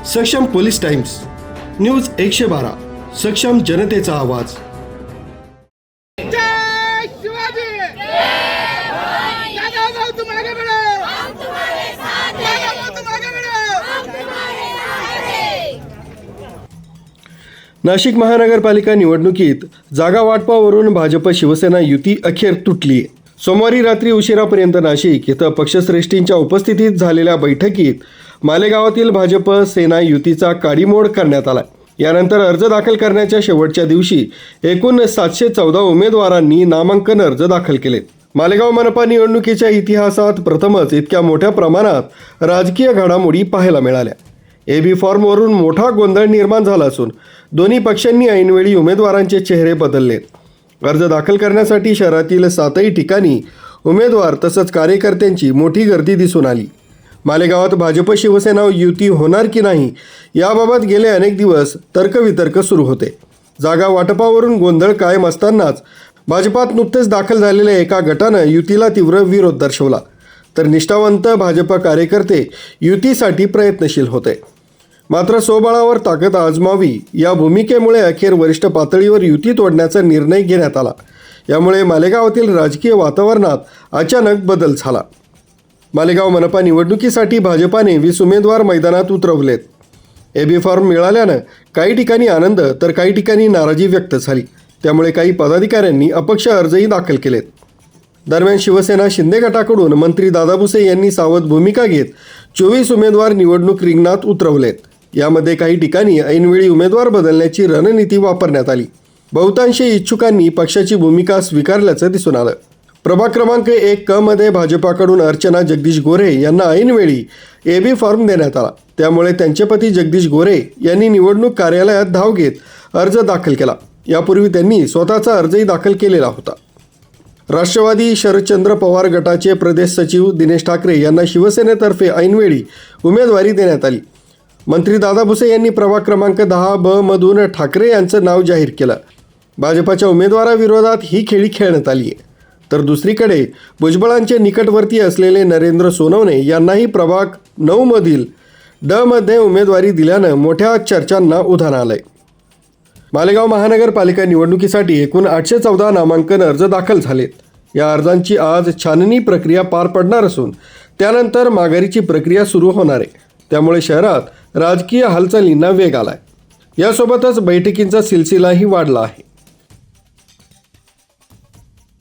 सक्षम police times, news 112, सक्षम जनतेचा आवाज. जय शिवाजी. दादा भाऊ तुम आगे बढ़ो. दादा भाऊ तुम आगे बढ़ो. नाशिक महानगरपालिका निवडणुकीत जागा वाटपावरून भाजप शिवसेना युती अखेर तुटली. सोमवारी रात्री उशिरापर्यंत नाशिक इथं पक्षश्रेष्ठींच्या उपस्थितीत झालेल्या बैठकीत मालेगावातील भाजप सेना युतीचा काडीमोड करण्यात आला. यानंतर अर्ज दाखल करण्याच्या शेवटच्या दिवशी एकूण 714 उमेदवारांनी नामांकन अर्ज दाखल केले. मालेगाव मनपा निवडणुकीच्या इतिहासात प्रथमच इतक्या मोठ्या प्रमाणात राजकीय घडामोडी पाहायला मिळाल्या. एबी फॉर्मवरून मोठा गोंधळ निर्माण झाला असून दोन्ही पक्षांनी ऐनवेळी उमेदवारांचे चेहरे बदलले. अर्ज दाखल करण्यासाठी शहरातील 7ही ठिकाणी उमेदवार तसंच कार्यकर्त्यांची मोठी गर्दी दिसून आली. मालेगावात भाजप शिवसेना युती होणार की नाही याबाबत गेले अनेक दिवस तर्कवितर्क सुरू होते. जागा वाटपावरून गोंधळ कायम असतानाच भाजपात नुकतेच दाखल झालेल्या एका गटानं युतीला तीव्र विरोध दर्शवला, तर निष्ठावंत भाजप कार्यकर्ते युतीसाठी प्रयत्नशील होते. मात्र स्वबळावर ताकद आजमावी या भूमिकेमुळे अखेर वरिष्ठ पातळीवर युती तोडण्याचा निर्णय घेण्यात आला. यामुळे मालेगावातील राजकीय वातावरणात अचानक बदल झाला. मालेगाव मनपा निवडणुकीसाठी भाजपाने 20 उमेदवार मैदानात उतरवलेत. एबी फॉर्म मिळाल्यानं काही ठिकाणी आनंद तर काही ठिकाणी नाराजी व्यक्त झाली. त्यामुळे काही पदाधिकाऱ्यांनी अपक्ष अर्जही दाखल केलेत. दरम्यान शिवसेना शिंदे गटाकडून मंत्री दादा भुसे यांनी सावध भूमिका घेत 24 उमेदवार निवडणूक रिंगणात उतरवलेत. यामध्ये काही ठिकाणी ऐनवेळी उमेदवार बदलण्याची रणनीती वापरण्यात आली. बहुतांशी इच्छुकांनी पक्षाची भूमिका स्वीकारल्याचं दिसून आलं. प्रभाग क्रमांक 1 क मध्ये भाजपाकडून अर्चना जगदीश गोरे यांना ऐनवेळी एबी फॉर्म देण्यात आला. त्यामुळे त्यांचे पती जगदीश गोरे यांनी निवडणूक कार्यालयात धाव घेत अर्ज दाखल केला. यापूर्वी त्यांनी स्वतःचा अर्जही दाखल केलेला होता. राष्ट्रवादी शरदचंद्र पवार गटाचे प्रदेश सचिव दिनेश ठाकरे यांना शिवसेनेतर्फे ऐनवेळी उमेदवारी देण्यात आली. मंत्री दादा भुसे यांनी प्रभाग क्रमांक 10 ब मधून ठाकरे यांचं नाव जाहीर केलं. भाजपाच्या उमेदवाराविरोधात ही खेळी खेळण्यात आली आहे. तर दुसरीकडे भुजबळांचे निकटवर्ती असलेले नरेंद्र सोनवणे यांनाही प्रभाग 9 मधील ड मध्ये उमेदवारी दिल्यानं मोठ्या चर्चांना उधाण आलंय. मालेगाव महानगरपालिका निवडणुकीसाठी एकूण 814 नामांकन अर्ज दाखल झालेत. या अर्जांची आज छाननी प्रक्रिया पार पडणार असून त्यानंतर माघारीची प्रक्रिया सुरू होणार आहे. त्यामुळे शहरात राजकीय हालचालींना वेग आलाय. यासोबतच बैठकींचा सिलसिलाही वाढला आहे.